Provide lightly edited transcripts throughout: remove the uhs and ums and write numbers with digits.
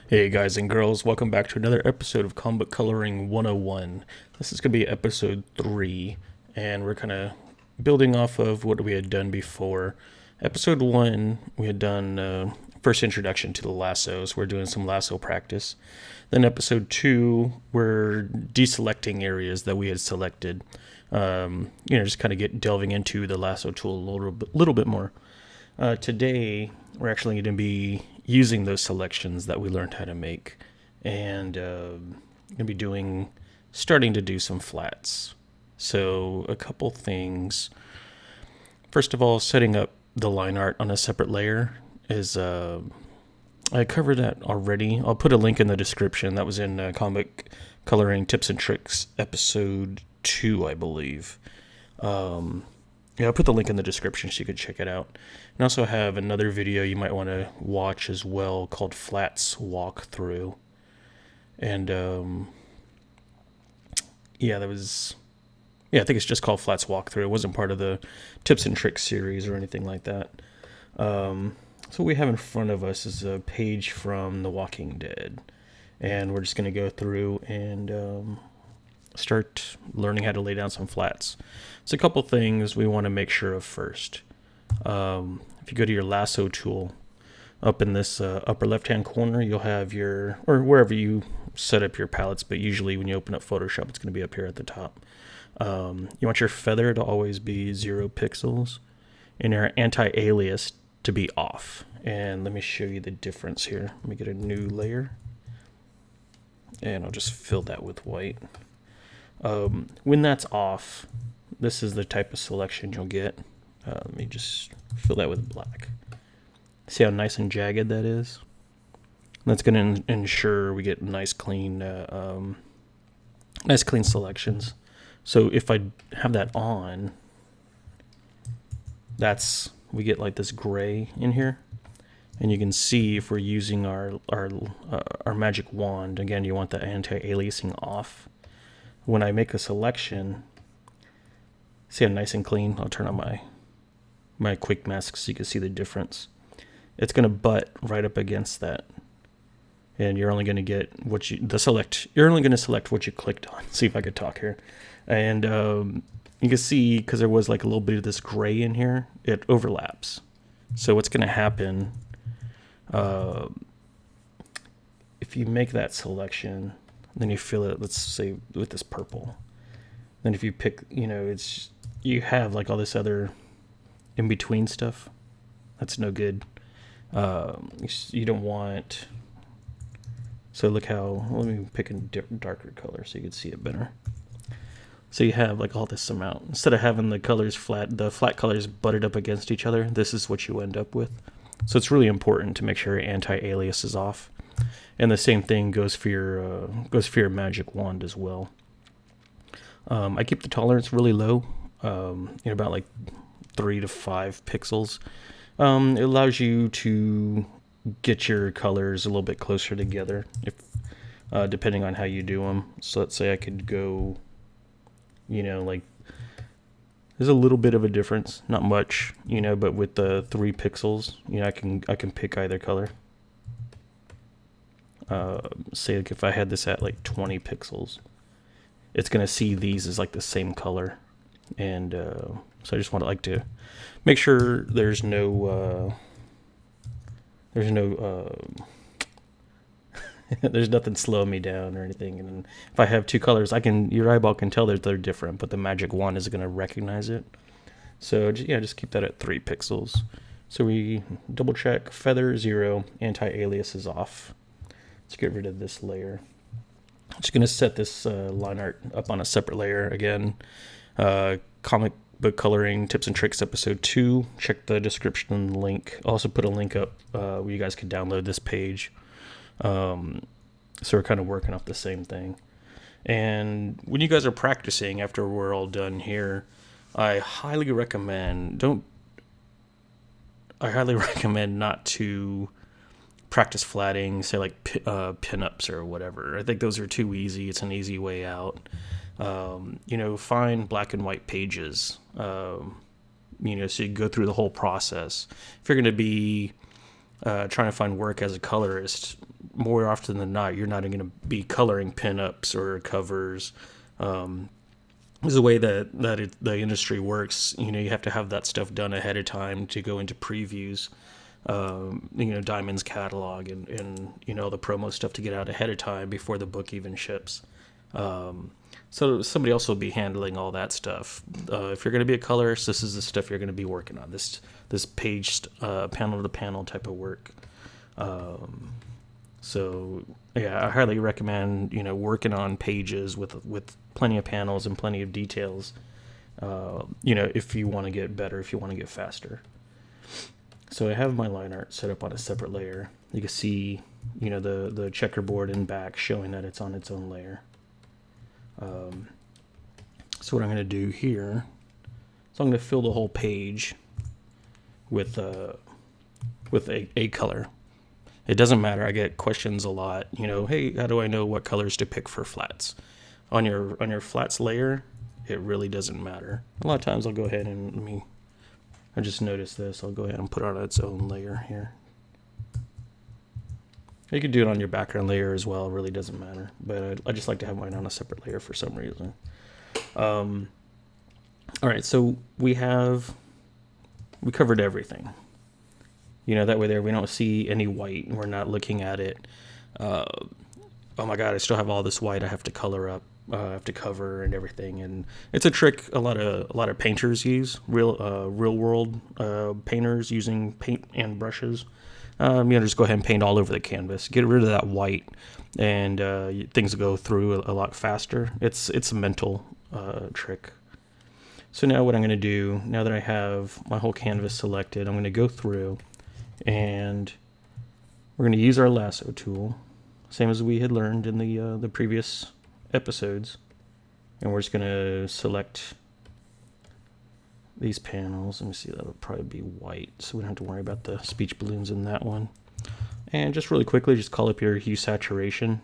Hey guys and girls, welcome back to another episode of Comic Coloring 101. This is going to be episode 3, and we're kind of building off of what we had done before. Episode 1, we had done first introduction to the lassos. We're doing some lasso practice. Then episode 2, we're deselecting areas that we had selected. Just kind of delving into the lasso tool a little bit more. Today, we're actually going to be using those selections that we learned how to make, and going to be starting to do some flats. So a couple things. First of all, setting up the line art on a separate layer is, I covered that already. I'll put a link in the description. That was in Comic Coloring Tips and Tricks episode 2, I believe. I'll put the link in the description so you could check it out. And I also have another video you might want to watch as well called Flats Walkthrough. And, I think it's just called Flats Walkthrough. It wasn't part of the Tips and Tricks series or anything like that. So what we have in front of us is a page from The Walking Dead. And we're just going to go through and start learning how to lay down some flats. So a couple things we want to make sure of first. If you go to your lasso tool, up in this upper left-hand corner, you'll have or wherever you set up your palettes, but usually when you open up Photoshop, it's going to be up here at the top. You want your feather to always be 0 pixels, and your anti-alias to be off. And let me show you the difference here. Let me get a new layer, and I'll just fill that with white. When that's off, this is the type of selection you'll get. Let me just fill that with black. See how nice and jagged that is? That's going to ensure we get nice clean selections. So if I have that on, we get like this gray in here. And you can see if we're using our magic wand, again, you want the anti-aliasing off. When I make a selection, see how nice and clean? I'll turn on my quick mask so you can see the difference. It's going to butt right up against that, and you're only going to get you're only going to select what you clicked on. See if I could talk here, and you can see because there was like a little bit of this gray in here, it overlaps. So what's going to happen if you make that selection? Then you fill it, let's say, with this purple. Then if you pick, you have like all this other in-between stuff. That's no good. You don't want... So look how... Let me pick a darker color so you can see it better. So you have like all this amount. Instead of having the flat colors butted up against each other, this is what you end up with. So it's really important to make sure your anti-alias is off. And the same thing goes for your magic wand as well. I keep the tolerance really low, about like 3 to 5 pixels. It allows you to get your colors a little bit closer together, depending on how you do them. So let's say I could go, like there's a little bit of a difference, not much, but with the 3 pixels, I can pick either color. Say like if I had this at like 20 pixels, it's going to see these as like the same color. And so I just want to make sure there's no there's nothing slowing me down or anything. And if I have 2 colors, your eyeball can tell that they're different, but the magic wand isn't going to recognize it. So just keep that at 3 pixels. So we double check feather 0, anti-alias is off. Let's get rid of this layer. I'm just going to set this line art up on a separate layer. Again, Comic Book Coloring Tips and Tricks episode 2. Check the description and the link. I'll also put a link up where you guys can download this page. So we're kind of working off the same thing. And when you guys are practicing after we're all done here, I highly recommend not to practice flatting, say like pinups or whatever. I think those are too easy. It's an easy way out. Find black and white pages, so you go through the whole process. If you're going to be trying to find work as a colorist, more often than not, you're not going to be coloring pinups or covers. Is the way that the industry works. You have to have that stuff done ahead of time to go into previews. Diamond's catalog and the promo stuff to get out ahead of time before the book even ships. So somebody else will be handling all that stuff. If you're going to be a colorist, this is the stuff you're going to be working on. This page panel to panel type of work. So yeah, I highly recommend working on pages with plenty of panels and plenty of details. If you want to get better, if you want to get faster. So I have my line art set up on a separate layer. You can see the checkerboard in back showing that it's on its own layer. So what I'm going to do here is I'm going to fill the whole page with a color. It doesn't matter. I get questions a lot. Hey, how do I know what colors to pick for flats? On your flats layer, it really doesn't matter. A lot of times I'll go ahead and I just noticed this. I'll go ahead and put it on its own layer here. You can do it on your background layer as well. It really doesn't matter. But I just like to have mine on a separate layer for some reason. All right, so we covered everything. That way there we don't see any white and we're not looking at it. Oh my God, I still have all this white I have to color up. I have to cover and everything, and it's a trick a lot of painters use, real world painters using paint and brushes. Just go ahead and paint all over the canvas, get rid of that white, and things go through a lot faster. It's a mental trick. So now what I'm going to do, now that I have my whole canvas selected, I'm going to go through and we're going to use our lasso tool, same as we had learned in the previous episodes, and we're just going to select these panels. Let me see, that'll probably be white, so we don't have to worry about the speech balloons in that one. And just really quickly, just call up your hue saturation,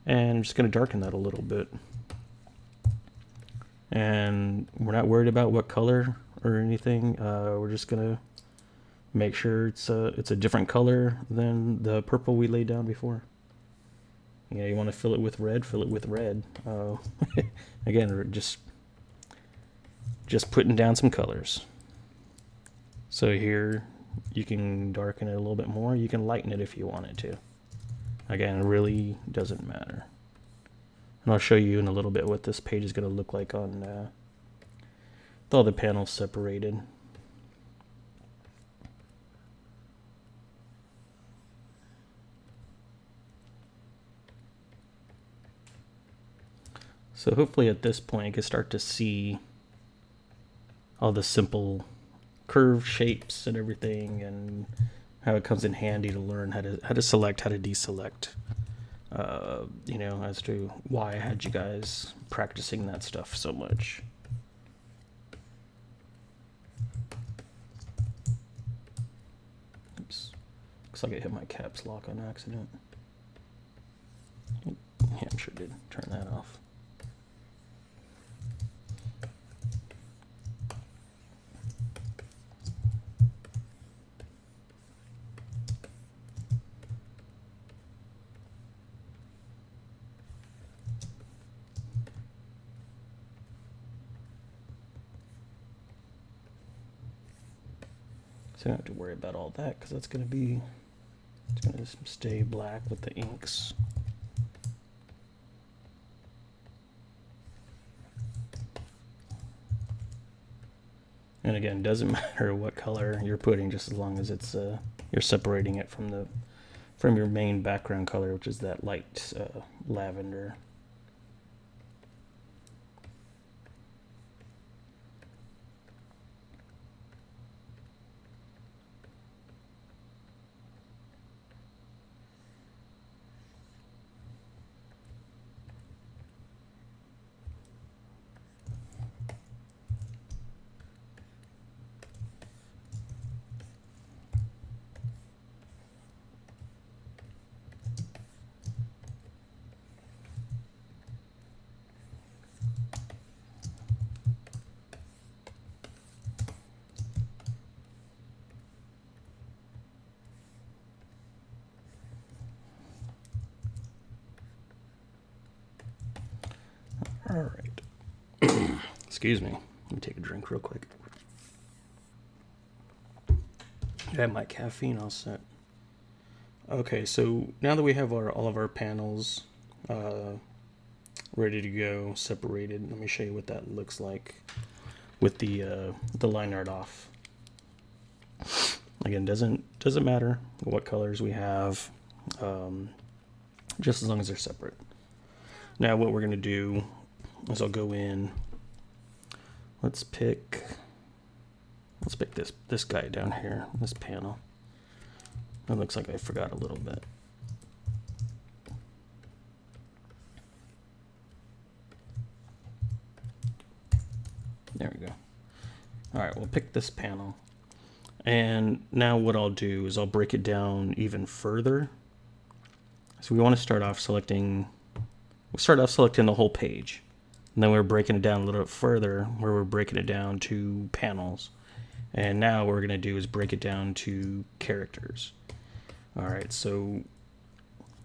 and I'm just going to darken that a little bit. And we're not worried about what color or anything. We're just going to make sure it's a different color than the purple we laid down before. You want to fill it with red, fill it with red. Again, just putting down some colors. So here you can darken it a little bit more. You can lighten it if you want it to. Again, it really doesn't matter. And I'll show you in a little bit what this page is going to look like on with all the panels separated. So hopefully at this point you can start to see all the simple curve shapes and everything, and how it comes in handy to learn how to select, how to deselect. As to why I had you guys practicing that stuff so much. Oops. Looks like I hit my caps lock on accident. Yeah, I'm sure did. Turn that off. So I don't have to worry about all that because it's going to stay black with the inks. And again, doesn't matter what color you're putting, just as long as it's you're separating it from your main background color, which is that light lavender. All right. Excuse me. Let me take a drink real quick. I have my caffeine all set. Okay, so now that we have all of our panels ready to go, separated, let me show you what that looks like with the line art off. Again, doesn't matter what colors we have, just as long as they're separate. Now what we're going to do is I'll go in, let's pick this guy down here, this panel. It looks like I forgot a little bit. There we go. All right, we'll pick this panel. And now what I'll do is I'll break it down even further. So we want to start off selecting the whole page. And then we're breaking it down a little bit further where we're breaking it down to panels. And now what we're going to do is break it down to characters. All right, so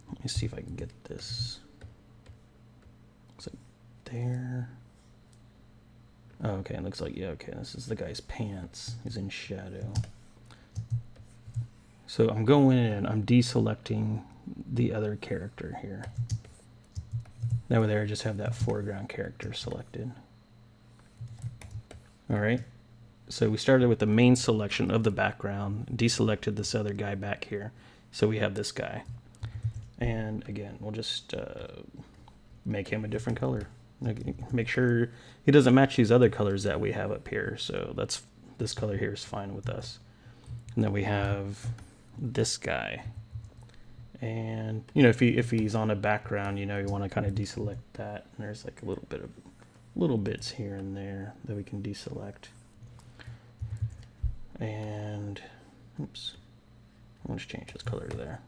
let me see if I can get this. Looks like there. Oh, okay, it looks like, yeah, okay, this is the guy's pants. He's in shadow. So I'm going in and I'm deselecting the other character here. That way there I just have that foreground character selected. All right, so we started with the main selection of the background, deselected this other guy back here. So we have this guy. And again, we'll just make him a different color. Make sure he doesn't match these other colors that we have up here. So this color here is fine with us. And then we have this guy. And you know, if he's on a background, you know, you want to kind of deselect that. And there's like a little bits here and there that we can deselect. And oops, I'll just change his color there.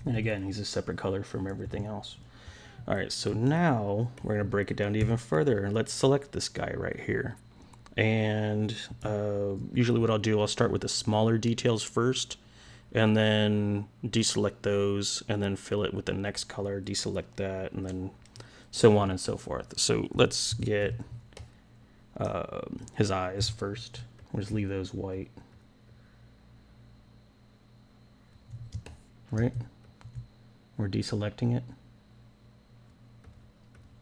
And again, he's a separate color from everything else. All right, so now we're gonna break it down even further. Let's select this guy right here. And usually what I'll do, I'll start with the smaller details first, and then deselect those, and then fill it with the next color, deselect that, and then so on and so forth. So let's get his eyes first. We'll just leave those white. Right? We're deselecting it.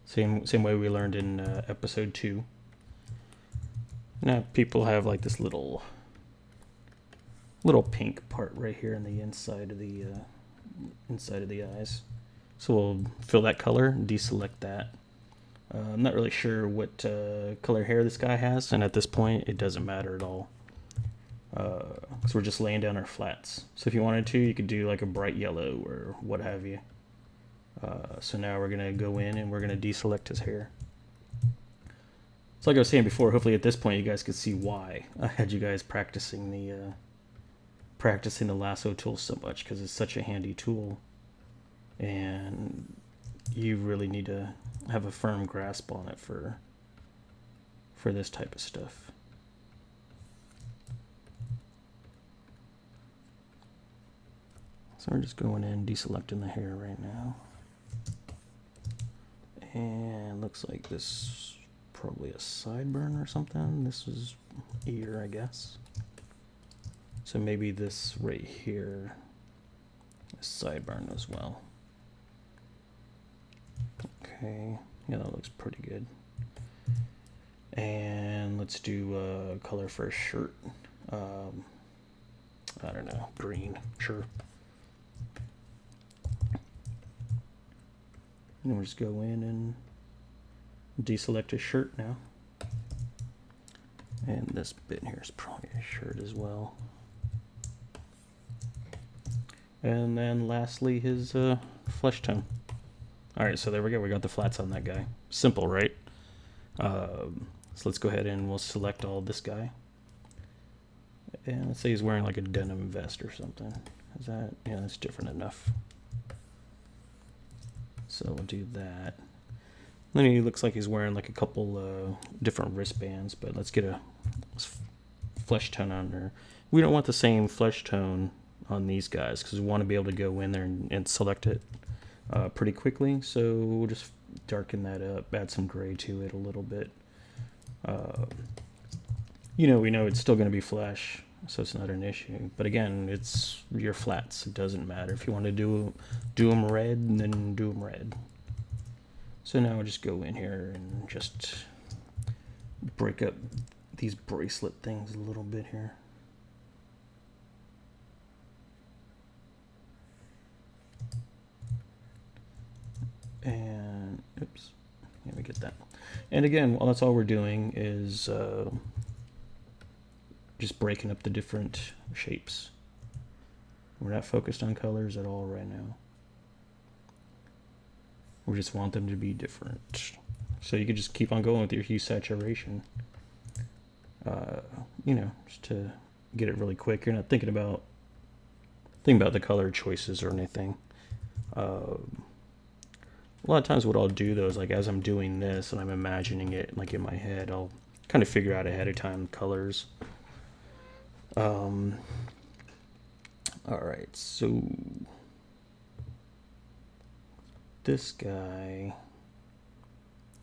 Same way we learned in episode 2. Now people have like this little pink part right here in the inside of the eyes. So we'll fill that color, deselect that. I'm not really sure what color hair this guy has, and at this point it doesn't matter at all. So we're just laying down our flats. So if you wanted to, you could do like a bright yellow or what have you. So now we're gonna go in and we're gonna deselect his hair. So like I was saying before, hopefully at this point you guys could see why I had you guys practicing the lasso tool so much, because it's such a handy tool, and you really need to have a firm grasp on it for this type of stuff. So we're just going in, deselecting the hair right now. And looks like this is probably a sideburn or something. This is ear, I guess. So maybe this right here is sideburn as well. Okay, yeah, that looks pretty good. And let's do color for a shirt. I don't know, green, sure. And we'll just go in and deselect his shirt now. And this bit here is probably a shirt as well. And then lastly, his flesh tone. All right, so there we go. We got the flats on that guy. Simple, right? So let's go ahead and we'll select all this guy. And let's say he's wearing like a denim vest or something. Is that, yeah, that's different enough. So we'll do that. Then he looks like he's wearing like a couple different wristbands, but let's get a flesh tone on there. We don't want the same flesh tone on these guys because we want to be able to go in there and select it pretty quickly. So we'll just darken that up, add some gray to it a little bit. We know it's still going to be flesh, so it's not an issue. But again, it's your flats. It doesn't matter. If you want to do them red, then do them red. So now we'll just go in here and just break up these bracelet things a little bit here. And oops, let me get that. And again, well, that's all we're doing is just breaking up the different shapes. We're not focused on colors at all right now. We just want them to be different. So you can just keep on going with your hue saturation. Just to get it really quick. You're not thinking about the color choices or anything. A lot of times what I'll do though is like as I'm doing this and I'm imagining it like in my head, I'll kind of figure out ahead of time colors. All right, so this guy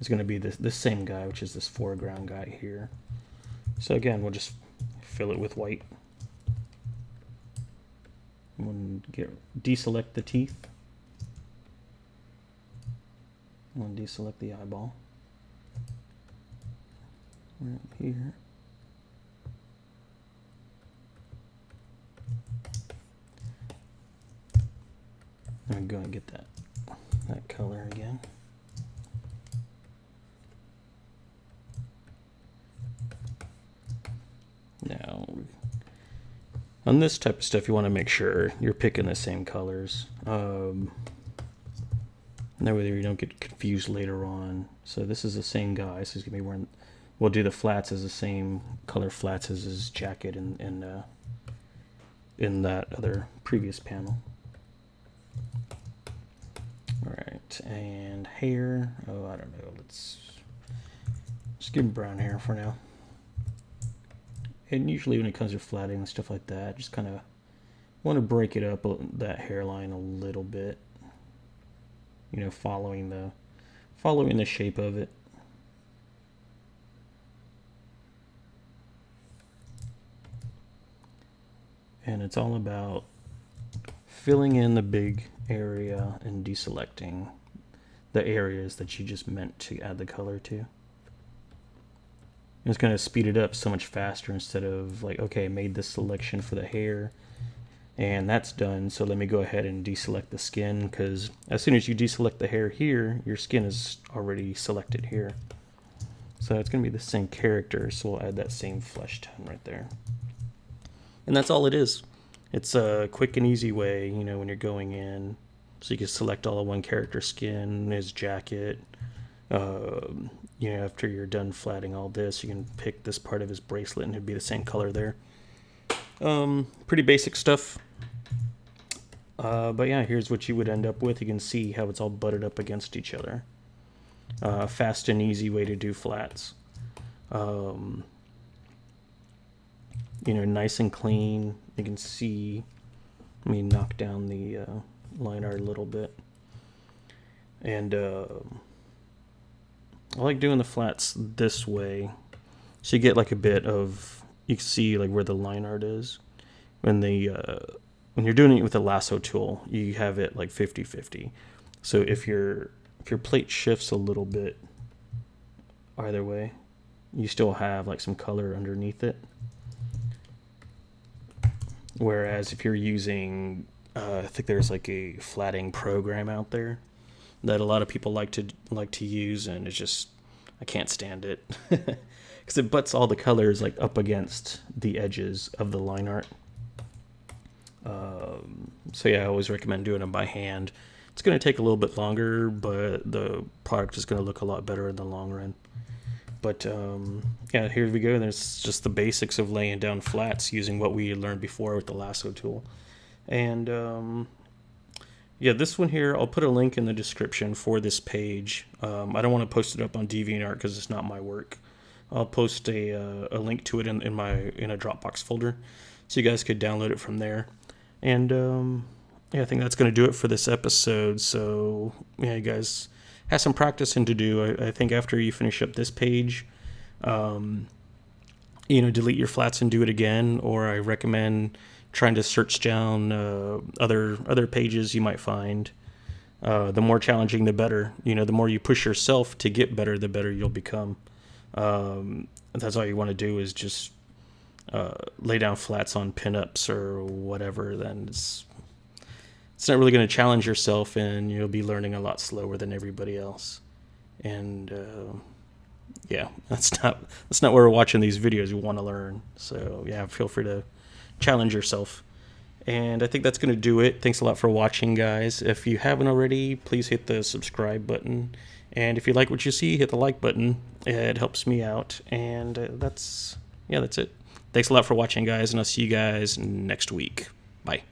is going to be this same guy, which is this foreground guy here. So again, we'll just fill it with white. We'll deselect the teeth. We'll deselect the eyeball. Right here. I'm going to get that color again. Now, on this type of stuff, you want to make sure you're picking the same colors. That way you don't get confused later on. So this is the same guy, so he's going to be wearing, we'll do the flats as the same color flats as his jacket in that other previous panel. All right, and hair, oh, I don't know, let's just give him brown hair for now. And usually when it comes to flatting and stuff like that, just kind of want to break it up, that hairline a little bit. Following the shape of it. And it's all about filling in the big area and deselecting the areas that you just meant to add the color to. It's going to speed it up so much faster instead of like, okay, I made this selection for the hair and that's done, so let me go ahead and deselect the skin, because as soon as you deselect the hair here, your skin is already selected here. So it's going to be the same character, so we'll add that same flesh tone right there. And that's all it is. It's a quick and easy way, when you're going in. So you can select all of one character's skin, his jacket. After you're done flatting all this, you can pick this part of his bracelet and it'd be the same color there. Pretty basic stuff. But yeah, here's what you would end up with. You can see how it's all butted up against each other. Fast and easy way to do flats. Nice and clean. You can see, let me knock down the line art a little bit. And I like doing the flats this way. So you get like a bit of, you can see like where the line art is. When you're doing it with the lasso tool, you have it like 50-50. So if your plate shifts a little bit either way, you still have like some color underneath it. Whereas if you're using, I think there's like a flatting program out there that a lot of people like to use, and it's just, I can't stand it because it butts all the colors like up against the edges of the line art. So yeah, I always recommend doing them by hand. It's going to take a little bit longer, but the product is going to look a lot better in the long run. But yeah, here we go. There's just the basics of laying down flats using what we learned before with the lasso tool. And yeah, this one here, I'll put a link in the description for this page. I don't want to post it up on DeviantArt because it's not my work. I'll post a link to it in a Dropbox folder, so you guys could download it from there. And yeah, I think that's going to do it for this episode. So, yeah, you guys have some practicing to do. I think after you finish up this page, delete your flats and do it again. Or I recommend trying to search down other pages you might find. The more challenging, the better. The more you push yourself to get better, the better you'll become. That's all you want to do is just lay down flats on pinups or whatever. Then it's not really going to challenge yourself, and you'll be learning a lot slower than everybody else. And yeah, that's not why we're watching these videos. You want to learn, so yeah, feel free to challenge yourself. And I think that's going to do it. Thanks a lot for watching, guys. If you haven't already, please hit the subscribe button. And if you like what you see, hit the like button. It helps me out. And that's it. Thanks a lot for watching, guys, and I'll see you guys next week. Bye.